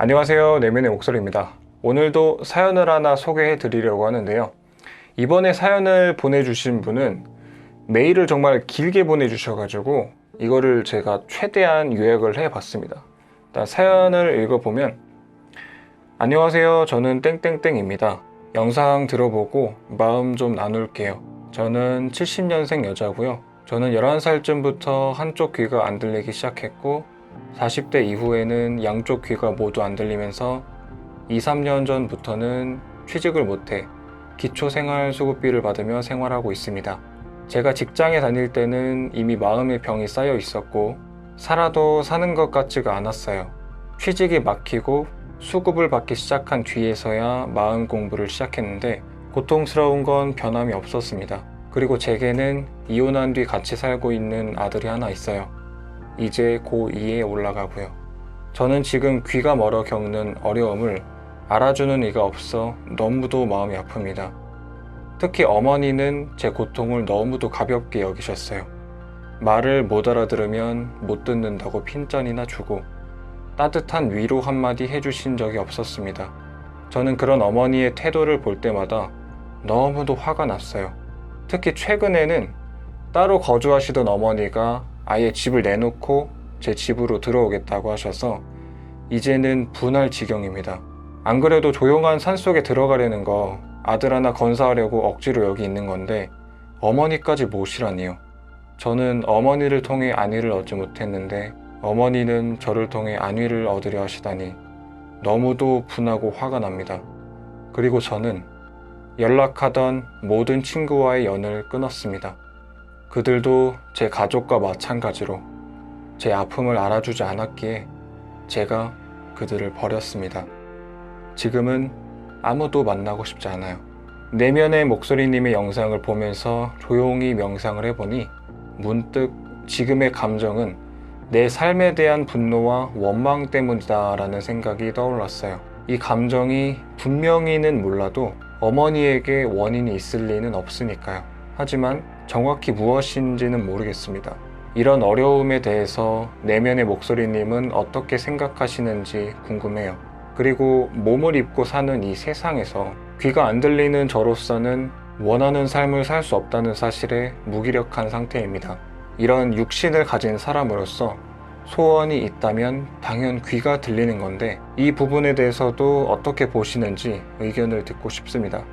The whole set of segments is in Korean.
안녕하세요. 내면의 목소리입니다. 오늘도 사연을 하나 소개해 드리려고 하는데요. 이번에 사연을 보내주신 분은 메일을 정말 길게 보내주셔가지고 이거를 제가 최대한 요약을 해봤습니다. 일단 사연을 읽어보면, 안녕하세요. 저는 땡땡땡입니다. 영상 들어보고 마음 좀 나눌게요. 저는 70년생 여자고요. 저는 11살쯤부터 한쪽 귀가 안 들리기 시작했고 40대 이후에는 양쪽 귀가 모두 안 들리면서 2, 3년 전부터는 취직을 못해 기초생활수급비를 받으며 생활하고 있습니다. 제가 직장에 다닐 때는 이미 마음의 병이 쌓여 있었고 살아도 사는 것 같지가 않았어요. 취직이 막히고 수급을 받기 시작한 뒤에서야 마음 공부를 시작했는데 고통스러운 건 변함이 없었습니다. 그리고 제게는 이혼한 뒤 같이 살고 있는 아들이 하나 있어요. 이제 고2에 올라가고요. 저는 지금 귀가 멀어 겪는 어려움을 알아주는 이가 없어 너무도 마음이 아픕니다. 특히 어머니는 제 고통을 너무도 가볍게 여기셨어요. 말을 못 알아들으면 못 듣는다고 핀잔이나 주고 따뜻한 위로 한마디 해주신 적이 없었습니다. 저는 그런 어머니의 태도를 볼 때마다 너무도 화가 났어요. 특히 최근에는 따로 거주하시던 어머니가 아예 집을 내놓고 제 집으로 들어오겠다고 하셔서 이제는 분할 지경입니다. 안 그래도 조용한 산속에 들어가려는 거 아들 하나 건사하려고 억지로 여기 있는 건데 어머니까지 모시라니요. 저는 어머니를 통해 안위를 얻지 못했는데 어머니는 저를 통해 안위를 얻으려 하시다니 너무도 분하고 화가 납니다. 그리고 저는 연락하던 모든 친구와의 연을 끊었습니다. 그들도 제 가족과 마찬가지로 제 아픔을 알아주지 않았기에 제가 그들을 버렸습니다. 지금은 아무도 만나고 싶지 않아요. 내면의 목소리님의 영상을 보면서 조용히 명상을 해보니 문득 지금의 감정은 내 삶에 대한 분노와 원망 때문이다라는 생각이 떠올랐어요. 이 감정이 분명히는 몰라도 어머니에게 원인이 있을 리는 없으니까요. 하지만 정확히 무엇인지는 모르겠습니다. 이런 어려움에 대해서 내면의 목소리님은 어떻게 생각하시는지 궁금해요. 그리고 몸을 입고 사는 이 세상에서 귀가 안 들리는 저로서는 원하는 삶을 살 수 없다는 사실에 무기력한 상태입니다. 이런 육신을 가진 사람으로서 소원이 있다면 당연 귀가 들리는 건데 이 부분에 대해서도 어떻게 보시는지 의견을 듣고 싶습니다.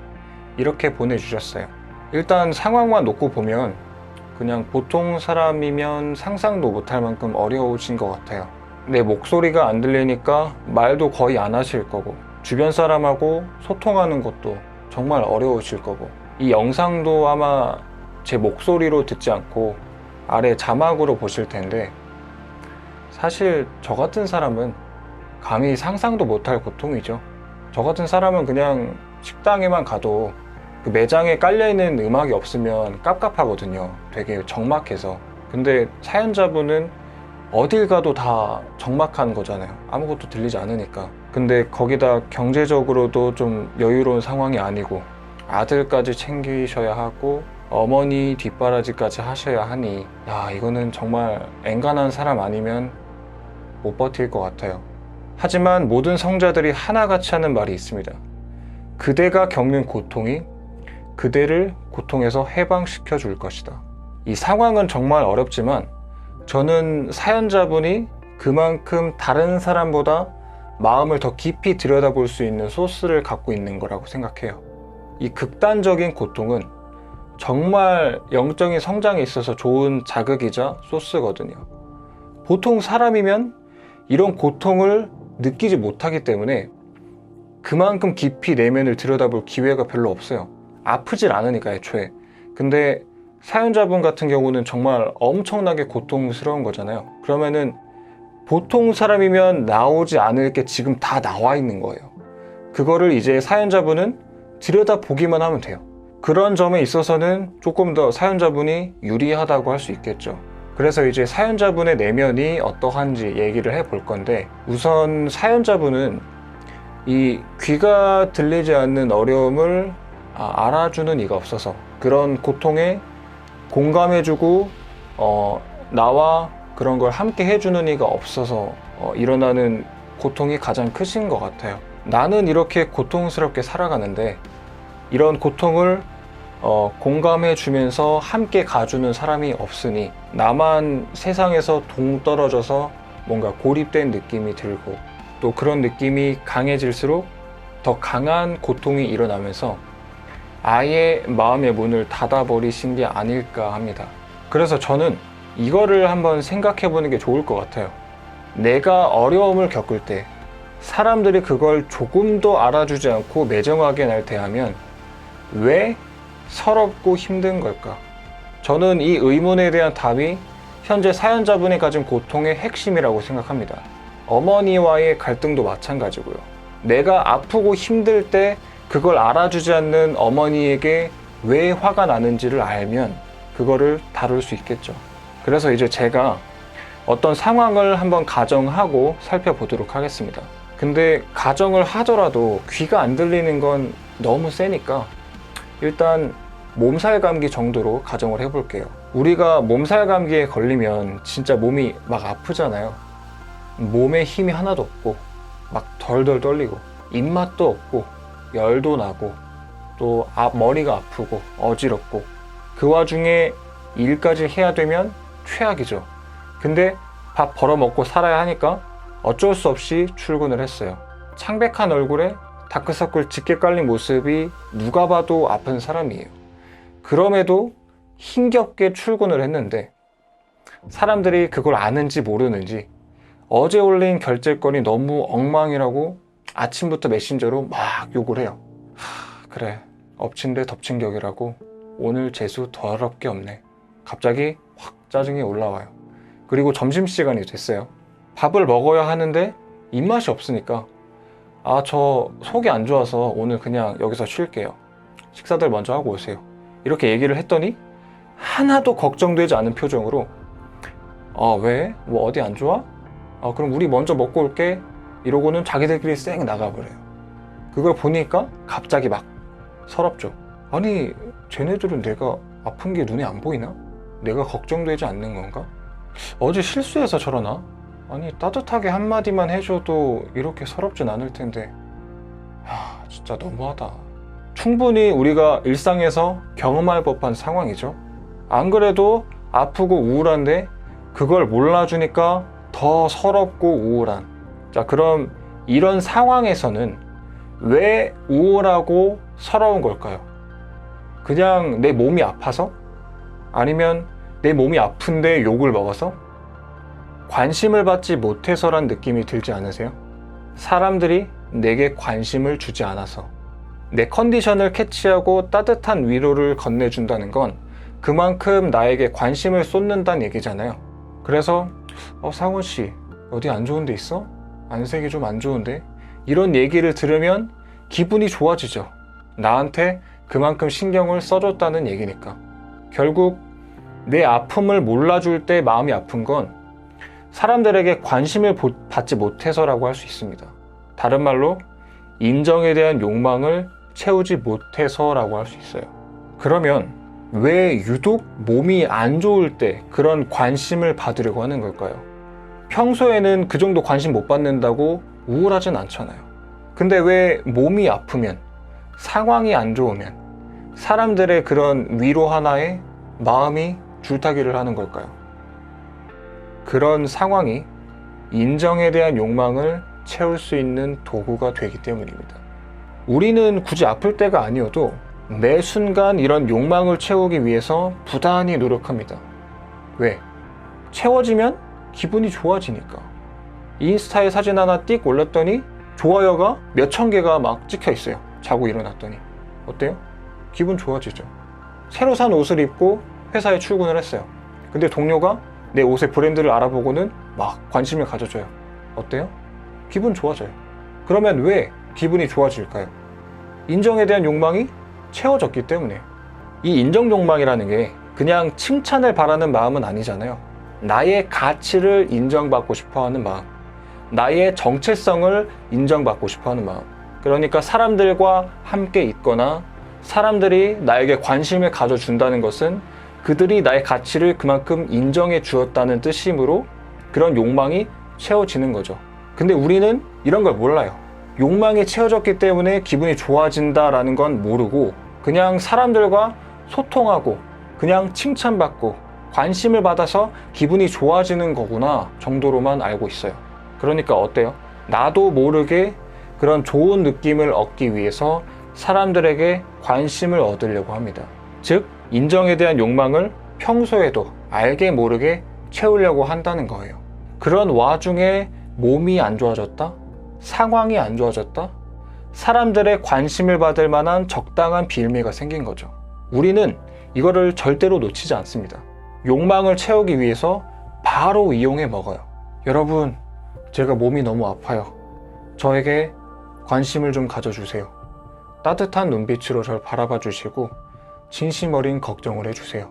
이렇게 보내주셨어요. 일단 상황만 놓고 보면 그냥 보통 사람이면 상상도 못할 만큼 어려우신 것 같아요. 내 목소리가 안 들리니까 말도 거의 안 하실 거고 주변 사람하고 소통하는 것도 정말 어려우실 거고 이 영상도 아마 제 목소리로 듣지 않고 아래 자막으로 보실 텐데 사실 저 같은 사람은 감히 상상도 못할 고통이죠. 저 같은 사람은 그냥 식당에만 가도 그 매장에 깔려있는 음악이 없으면 깝깝하거든요. 되게 적막해서. 근데 사연자분은 어딜 가도 다 적막한 거잖아요. 아무것도 들리지 않으니까. 근데 거기다 경제적으로도 좀 여유로운 상황이 아니고 아들까지 챙기셔야 하고 어머니 뒷바라지까지 하셔야 하니 이거는 정말 엔간한 사람 아니면 못 버틸 것 같아요. 하지만 모든 성자들이 하나같이 하는 말이 있습니다. 그대가 겪는 고통이 그대를 고통에서 해방시켜 줄 것이다. 이 상황은 정말 어렵지만 저는 사연자분이 그만큼 다른 사람보다 마음을 더 깊이 들여다볼 수 있는 소스를 갖고 있는 거라고 생각해요. 이 극단적인 고통은 정말 영적인 성장에 있어서 좋은 자극이자 소스거든요. 보통 사람이면 이런 고통을 느끼지 못하기 때문에 그만큼 깊이 내면을 들여다볼 기회가 별로 없어요. 아프질 않으니까 애초에. 근데 사연자분 같은 경우는 정말 엄청나게 고통스러운 거잖아요. 그러면은 보통 사람이면 나오지 않을 게 지금 다 나와 있는 거예요. 그거를 이제 사연자분은 들여다보기만 하면 돼요. 그런 점에 있어서는 조금 더 사연자분이 유리하다고 할 수 있겠죠. 그래서 이제 사연자분의 내면이 어떠한지 얘기를 해볼 건데 우선 사연자분은 이 귀가 들리지 않는 어려움을 알아주는 이가 없어서 그런 고통에 공감해주고 나와 그런 걸 함께 해주는 이가 없어서 일어나는 고통이 가장 크신 것 같아요. 나는 이렇게 고통스럽게 살아가는데 이런 고통을 공감해 주면서 함께 가주는 사람이 없으니 나만 세상에서 동떨어져서 뭔가 고립된 느낌이 들고, 또 그런 느낌이 강해질수록 더 강한 고통이 일어나면서 아예 마음의 문을 닫아버리신 게 아닐까 합니다. 그래서 저는 이거를 한번 생각해 보는 게 좋을 것 같아요. 내가 어려움을 겪을 때 사람들이 그걸 조금도 알아주지 않고 매정하게 날 대하면 왜 서럽고 힘든 걸까? 저는 이 의문에 대한 답이 현재 사연자분이 가진 고통의 핵심이라고 생각합니다. 어머니와의 갈등도 마찬가지고요. 내가 아프고 힘들 때 그걸 알아주지 않는 어머니에게 왜 화가 나는지를 알면 그거를 다룰 수 있겠죠. 그래서 이제 제가 어떤 상황을 한번 가정하고 살펴보도록 하겠습니다. 근데 가정을 하더라도 귀가 안 들리는 건 너무 세니까 일단 몸살 감기 정도로 가정을 해볼게요. 우리가 몸살 감기에 걸리면 진짜 몸이 막 아프잖아요. 몸에 힘이 하나도 없고 막 덜덜 떨리고 입맛도 없고 열도 나고 또 머리가 아프고 어지럽고 그 와중에 일까지 해야 되면 최악이죠. 근데 밥 벌어먹고 살아야 하니까 어쩔 수 없이 출근을 했어요. 창백한 얼굴에 다크서클 짙게 깔린 모습이 누가 봐도 아픈 사람이에요. 그럼에도 힘겹게 출근을 했는데 사람들이 그걸 아는지 모르는지 어제 올린 결제건이 너무 엉망이라고 아침부터 메신저로 막 욕을 해요. 그래, 엎친 데 덮친 격이라고 오늘 재수 더럽게 없네. 갑자기 확 짜증이 올라와요. 그리고 점심시간이 됐어요. 밥을 먹어야 하는데 입맛이 없으니까 저 속이 안 좋아서 오늘 그냥 여기서 쉴게요. 식사들 먼저 하고 오세요. 이렇게 얘기를 했더니 하나도 걱정되지 않은 표정으로 왜? 뭐 어디 안 좋아? 그럼 우리 먼저 먹고 올게. 이러고는 자기들끼리 쌩 나가버려요. 그걸 보니까 갑자기 막 서럽죠. 아니 쟤네들은 내가 아픈 게 눈에 안 보이나? 내가 걱정되지 않는 건가? 어제 실수해서 저러나? 아니 따뜻하게 한마디만 해줘도 이렇게 서럽진 않을 텐데 진짜 너무하다. 충분히 우리가 일상에서 경험할 법한 상황이죠. 안 그래도 아프고 우울한데 그걸 몰라주니까 더 서럽고 우울한. 자, 그럼 이런 상황에서는 왜 우울하고 서러운 걸까요? 그냥 내 몸이 아파서? 아니면 내 몸이 아픈데 욕을 먹어서? 관심을 받지 못해서란 느낌이 들지 않으세요? 사람들이 내게 관심을 주지 않아서. 내 컨디션을 캐치하고 따뜻한 위로를 건네준다는 건 그만큼 나에게 관심을 쏟는다는 얘기잖아요. 그래서 상훈씨 어디 안 좋은 데 있어? 안색이 좀 안 좋은데? 이런 얘기를 들으면 기분이 좋아지죠. 나한테 그만큼 신경을 써줬다는 얘기니까. 결국 내 아픔을 몰라줄 때 마음이 아픈 건 사람들에게 관심을 받지 못해서라고 할 수 있습니다. 다른 말로 인정에 대한 욕망을 채우지 못해서라고 할 수 있어요. 그러면 왜 유독 몸이 안 좋을 때 그런 관심을 받으려고 하는 걸까요? 평소에는 그 정도 관심 못 받는다고 우울하진 않잖아요. 근데 왜 몸이 아프면, 상황이 안 좋으면 사람들의 그런 위로 하나에 마음이 줄타기를 하는 걸까요? 그런 상황이 인정에 대한 욕망을 채울 수 있는 도구가 되기 때문입니다. 우리는 굳이 아플 때가 아니어도 매 순간 이런 욕망을 채우기 위해서 부단히 노력합니다. 왜? 채워지면 기분이 좋아지니까. 인스타에 사진 하나 띡 올렸더니 좋아요가 몇천 개가 막 찍혀 있어요. 자고 일어났더니. 어때요? 기분 좋아지죠. 새로 산 옷을 입고 회사에 출근을 했어요. 근데 동료가 내 옷의 브랜드를 알아보고는 막 관심을 가져줘요. 어때요? 기분 좋아져요. 그러면 왜 기분이 좋아질까요? 인정에 대한 욕망이 채워졌기 때문에. 이 인정 욕망이라는 게 그냥 칭찬을 바라는 마음은 아니잖아요. 나의 가치를 인정받고 싶어하는 마음, 나의 정체성을 인정받고 싶어하는 마음. 그러니까 사람들과 함께 있거나 사람들이 나에게 관심을 가져준다는 것은 그들이 나의 가치를 그만큼 인정해 주었다는 뜻이므로 그런 욕망이 채워지는 거죠. 근데 우리는 이런 걸 몰라요. 욕망이 채워졌기 때문에 기분이 좋아진다라는 건 모르고 그냥 사람들과 소통하고 그냥 칭찬받고 관심을 받아서 기분이 좋아지는 거구나 정도로만 알고 있어요. 그러니까 어때요? 나도 모르게 그런 좋은 느낌을 얻기 위해서 사람들에게 관심을 얻으려고 합니다. 즉, 인정에 대한 욕망을 평소에도 알게 모르게 채우려고 한다는 거예요. 그런 와중에 몸이 안 좋아졌다? 상황이 안 좋아졌다? 사람들의 관심을 받을 만한 적당한 빌미가 생긴 거죠. 우리는 이거를 절대로 놓치지 않습니다. 욕망을 채우기 위해서 바로 이용해 먹어요. 여러분, 제가 몸이 너무 아파요. 저에게 관심을 좀 가져주세요. 따뜻한 눈빛으로 저를 바라봐 주시고 진심 어린 걱정을 해주세요.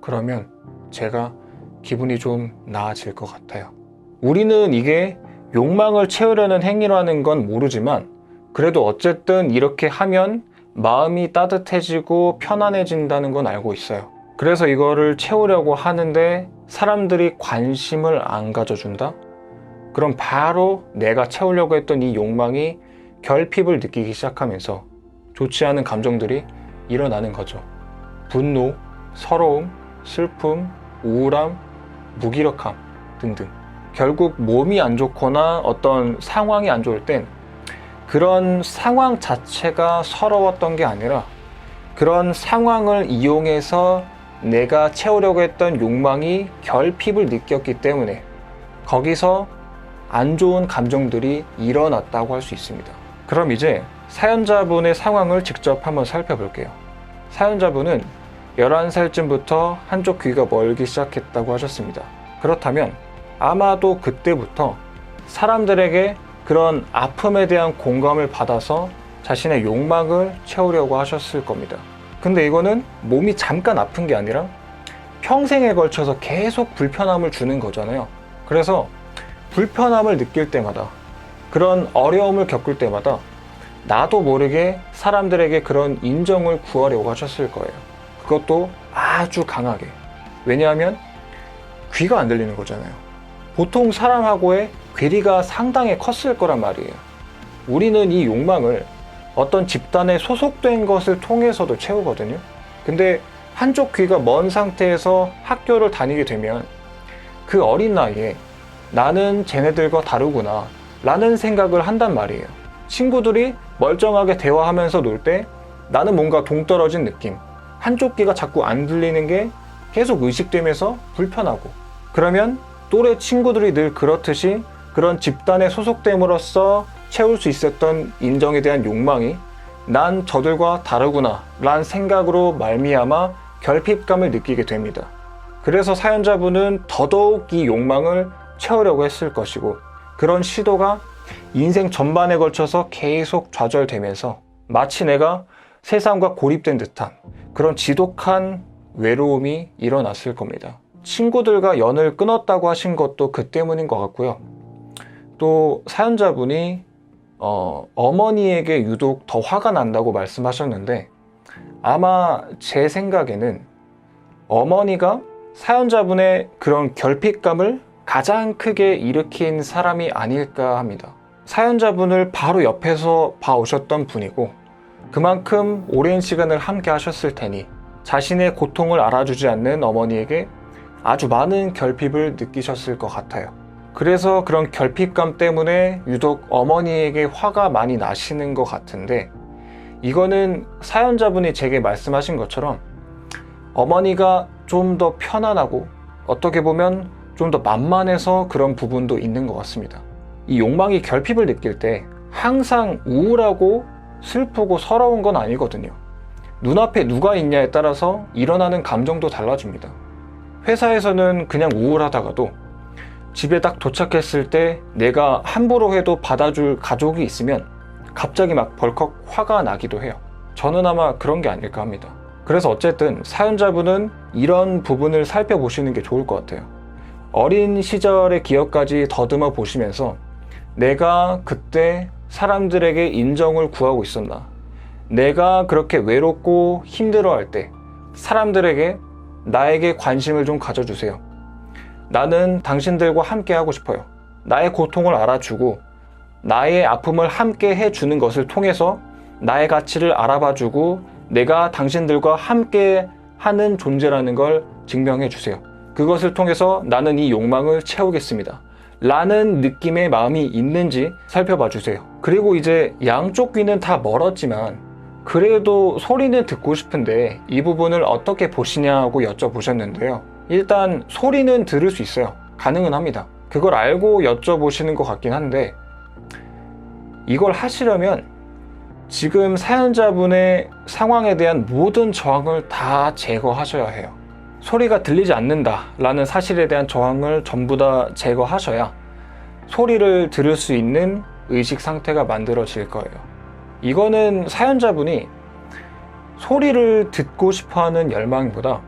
그러면 제가 기분이 좀 나아질 것 같아요. 우리는 이게 욕망을 채우려는 행위라는 건 모르지만 그래도 어쨌든 이렇게 하면 마음이 따뜻해지고 편안해진다는 건 알고 있어요. 그래서 이거를 채우려고 하는데 사람들이 관심을 안 가져준다? 그럼 바로 내가 채우려고 했던 이 욕망이 결핍을 느끼기 시작하면서 좋지 않은 감정들이 일어나는 거죠. 분노, 서러움, 슬픔, 우울함, 무기력함 등등. 결국 몸이 안 좋거나 어떤 상황이 안 좋을 땐 그런 상황 자체가 서러웠던 게 아니라 그런 상황을 이용해서 내가 채우려고 했던 욕망이 결핍을 느꼈기 때문에 거기서 안 좋은 감정들이 일어났다고 할 수 있습니다. 그럼 이제 사연자분의 상황을 직접 한번 살펴볼게요. 사연자분은 11살쯤부터 한쪽 귀가 멀기 시작했다고 하셨습니다. 그렇다면 아마도 그때부터 사람들에게 그런 아픔에 대한 공감을 받아서 자신의 욕망을 채우려고 하셨을 겁니다. 근데 이거는 몸이 잠깐 아픈 게 아니라 평생에 걸쳐서 계속 불편함을 주는 거잖아요. 그래서 불편함을 느낄 때마다, 그런 어려움을 겪을 때마다 나도 모르게 사람들에게 그런 인정을 구하려고 하셨을 거예요. 그것도 아주 강하게. 왜냐하면 귀가 안 들리는 거잖아요. 보통 사람하고의 괴리가 상당히 컸을 거란 말이에요. 우리는 이 욕망을 어떤 집단에 소속된 것을 통해서도 채우거든요. 근데 한쪽 귀가 먼 상태에서 학교를 다니게 되면 그 어린 나이에 나는 쟤네들과 다르구나 라는 생각을 한단 말이에요. 친구들이 멀쩡하게 대화하면서 놀 때 나는 뭔가 동떨어진 느낌, 한쪽 귀가 자꾸 안 들리는 게 계속 의식되면서 불편하고, 그러면 또래 친구들이 늘 그렇듯이 그런 집단에 소속됨으로써 채울 수 있었던 인정에 대한 욕망이 난 저들과 다르구나 라는 생각으로 말미암아 결핍감을 느끼게 됩니다. 그래서 사연자분은 더더욱 이 욕망을 채우려고 했을 것이고, 그런 시도가 인생 전반에 걸쳐서 계속 좌절되면서 마치 내가 세상과 고립된 듯한 그런 지독한 외로움이 일어났을 겁니다. 친구들과 연을 끊었다고 하신 것도 그 때문인 것 같고요. 또 사연자분이 어머니에게 유독 더 화가 난다고 말씀하셨는데, 아마 제 생각에는 어머니가 사연자분의 그런 결핍감을 가장 크게 일으킨 사람이 아닐까 합니다. 사연자분을 바로 옆에서 봐오셨던 분이고 그만큼 오랜 시간을 함께 하셨을 테니 자신의 고통을 알아주지 않는 어머니에게 아주 많은 결핍을 느끼셨을 것 같아요. 그래서 그런 결핍감 때문에 유독 어머니에게 화가 많이 나시는 것 같은데, 이거는 사연자분이 제게 말씀하신 것처럼 어머니가 좀 더 편안하고 어떻게 보면 좀 더 만만해서 그런 부분도 있는 것 같습니다. 이 욕망이 결핍을 느낄 때 항상 우울하고 슬프고 서러운 건 아니거든요. 눈앞에 누가 있냐에 따라서 일어나는 감정도 달라집니다. 회사에서는 그냥 우울하다가도 집에 딱 도착했을 때 내가 함부로 해도 받아줄 가족이 있으면 갑자기 막 벌컥 화가 나기도 해요. 저는 아마 그런 게 아닐까 합니다. 그래서 어쨌든 사연자분은 이런 부분을 살펴보시는 게 좋을 것 같아요. 어린 시절의 기억까지 더듬어 보시면서 내가 그때 사람들에게 인정을 구하고 있었나? 내가 그렇게 외롭고 힘들어할 때 사람들에게 나에게 관심을 좀 가져주세요. 나는 당신들과 함께 하고 싶어요. 나의 고통을 알아주고 나의 아픔을 함께 해주는 것을 통해서 나의 가치를 알아봐주고 내가 당신들과 함께 하는 존재라는 걸 증명해 주세요. 그것을 통해서 나는 이 욕망을 채우겠습니다 라는 느낌의 마음이 있는지 살펴봐 주세요. 그리고 이제 양쪽 귀는 다 멀었지만 그래도 소리는 듣고 싶은데 이 부분을 어떻게 보시냐고 여쭤보셨는데요. 일단 소리는 들을 수 있어요. 가능은 합니다. 그걸 알고 여쭤보시는 것 같긴 한데, 이걸 하시려면 지금 사연자분의 상황에 대한 모든 저항을 다 제거하셔야 해요. 소리가 들리지 않는다 라는 사실에 대한 저항을 전부 다 제거하셔야 소리를 들을 수 있는 의식 상태가 만들어질 거예요. 이거는 사연자분이 소리를 듣고 싶어하는 열망보다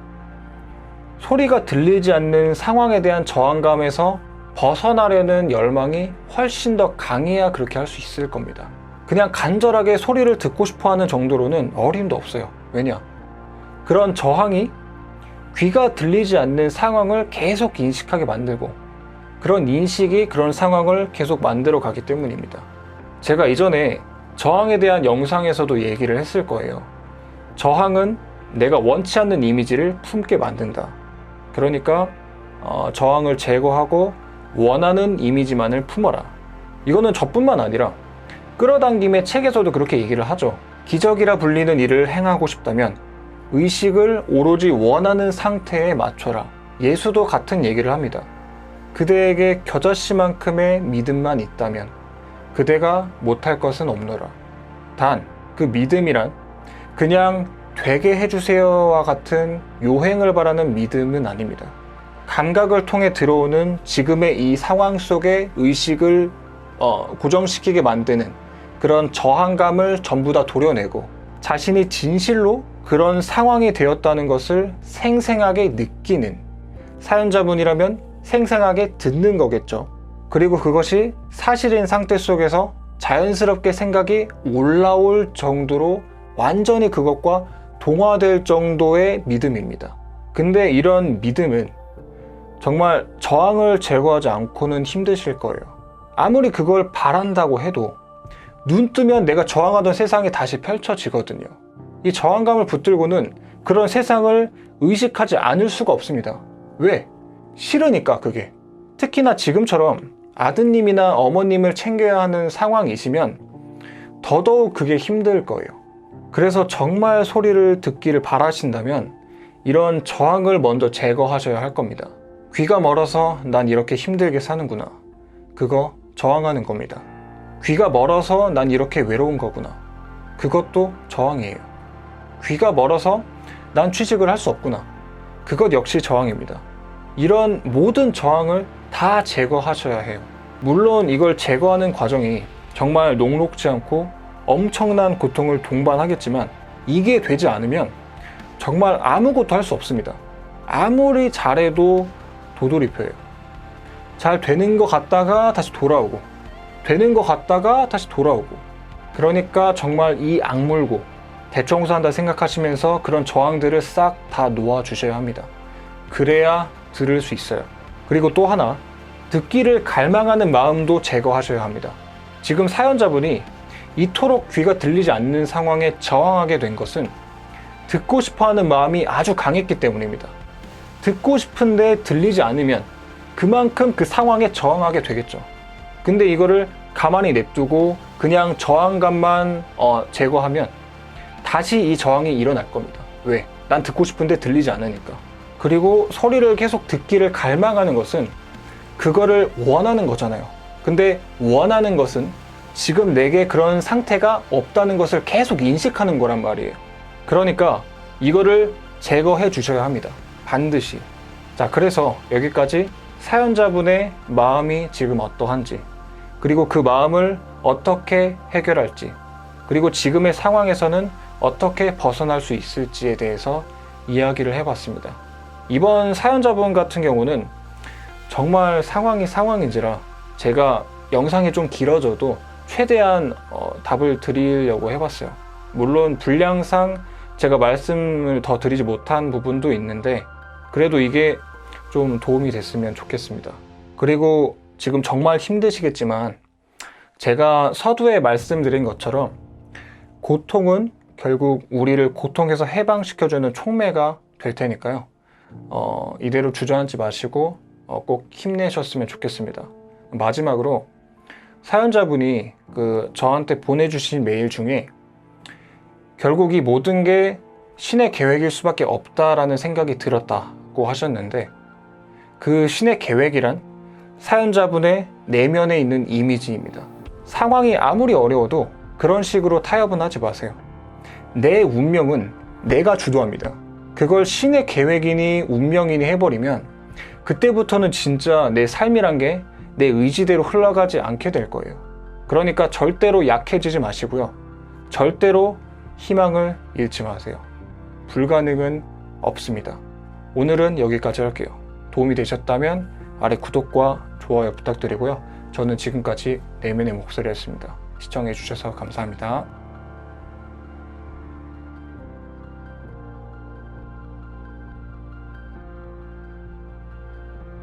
소리가 들리지 않는 상황에 대한 저항감에서 벗어나려는 열망이 훨씬 더 강해야 그렇게 할 수 있을 겁니다. 그냥 간절하게 소리를 듣고 싶어하는 정도로는 어림도 없어요. 왜냐? 그런 저항이 귀가 들리지 않는 상황을 계속 인식하게 만들고 그런 인식이 그런 상황을 계속 만들어 가기 때문입니다. 제가 이전에 저항에 대한 영상에서도 얘기를 했을 거예요. 저항은 내가 원치 않는 이미지를 품게 만든다. 그러니까 저항을 제거하고 원하는 이미지만을 품어라. 이거는 저뿐만 아니라 끌어당김의 책에서도 그렇게 얘기를 하죠. 기적이라 불리는 일을 행하고 싶다면 의식을 오로지 원하는 상태에 맞춰라. 예수도 같은 얘기를 합니다. 그대에게 겨자씨만큼의 믿음만 있다면 그대가 못할 것은 없노라. 단 그 믿음이란 그냥 되게 해주세요와 같은 요행을 바라는 믿음은 아닙니다. 감각을 통해 들어오는 지금의 이 상황 속에 의식을 고정시키게 만드는 그런 저항감을 전부 다 도려내고 자신이 진실로 그런 상황이 되었다는 것을 생생하게 느끼는, 사연자분이라면 생생하게 듣는 거겠죠. 그리고 그것이 사실인 상태 속에서 자연스럽게 생각이 올라올 정도로 완전히 그것과 동화될 정도의 믿음입니다. 근데 이런 믿음은 정말 저항을 제거하지 않고는 힘드실 거예요. 아무리 그걸 바란다고 해도 눈 뜨면 내가 저항하던 세상이 다시 펼쳐지거든요. 이 저항감을 붙들고는 그런 세상을 의식하지 않을 수가 없습니다. 왜? 싫으니까 그게. 특히나 지금처럼 아드님이나 어머님을 챙겨야 하는 상황이시면 더더욱 그게 힘들 거예요. 그래서 정말 소리를 듣기를 바라신다면 이런 저항을 먼저 제거하셔야 할 겁니다. 귀가 멀어서 난 이렇게 힘들게 사는구나. 그거 저항하는 겁니다. 귀가 멀어서 난 이렇게 외로운 거구나. 그것도 저항이에요. 귀가 멀어서 난 취직을 할 수 없구나. 그것 역시 저항입니다. 이런 모든 저항을 다 제거하셔야 해요. 물론 이걸 제거하는 과정이 정말 녹록지 않고 엄청난 고통을 동반하겠지만 이게 되지 않으면 정말 아무것도 할 수 없습니다. 아무리 잘해도 도돌이표예요. 잘 되는 것 같다가 다시 돌아오고 되는 것 같다가 다시 돌아오고, 그러니까 정말 이 악물고 대청소한다 생각하시면서 그런 저항들을 싹 다 놓아주셔야 합니다. 그래야 들을 수 있어요. 그리고 또 하나, 듣기를 갈망하는 마음도 제거하셔야 합니다. 지금 사연자분이 이토록 귀가 들리지 않는 상황에 저항하게 된 것은 듣고 싶어하는 마음이 아주 강했기 때문입니다. 듣고 싶은데 들리지 않으면 그만큼 그 상황에 저항하게 되겠죠. 근데 이거를 가만히 냅두고 그냥 저항감만 제거하면 다시 이 저항이 일어날 겁니다. 왜? 난 듣고 싶은데 들리지 않으니까. 그리고 소리를 계속 듣기를 갈망하는 것은 그거를 원하는 거잖아요. 근데 원하는 것은 지금 내게 그런 상태가 없다는 것을 계속 인식하는 거란 말이에요. 그러니까 이거를 제거해 주셔야 합니다. 반드시. 자, 그래서 여기까지 사연자분의 마음이 지금 어떠한지, 그리고 그 마음을 어떻게 해결할지, 그리고 지금의 상황에서는 어떻게 벗어날 수 있을지에 대해서 이야기를 해봤습니다. 이번 사연자분 같은 경우는 정말 상황이 상황인지라 제가 영상이 좀 길어져도 최대한 답을 드리려고 해봤어요. 물론 분량상 제가 말씀을 더 드리지 못한 부분도 있는데 그래도 이게 좀 도움이 됐으면 좋겠습니다. 그리고 지금 정말 힘드시겠지만 제가 서두에 말씀드린 것처럼 고통은 결국 우리를 고통에서 해방시켜주는 촉매가 될 테니까요. 이대로 주저앉지 마시고 꼭 힘내셨으면 좋겠습니다. 마지막으로 사연자분이 저한테 보내주신 메일 중에 결국 이 모든 게 신의 계획일 수밖에 없다라는 생각이 들었다고 하셨는데, 그 신의 계획이란 사연자분의 내면에 있는 이미지입니다. 상황이 아무리 어려워도 그런 식으로 타협은 하지 마세요. 내 운명은 내가 주도합니다. 그걸 신의 계획이니 운명이니 해버리면 그때부터는 진짜 내 삶이란 게 내 의지대로 흘러가지 않게 될 거예요. 그러니까 절대로 약해지지 마시고요. 절대로 희망을 잃지 마세요. 불가능은 없습니다. 오늘은 여기까지 할게요. 도움이 되셨다면 아래 구독과 좋아요 부탁드리고요. 저는 지금까지 내면의 목소리였습니다. 시청해주셔서 감사합니다.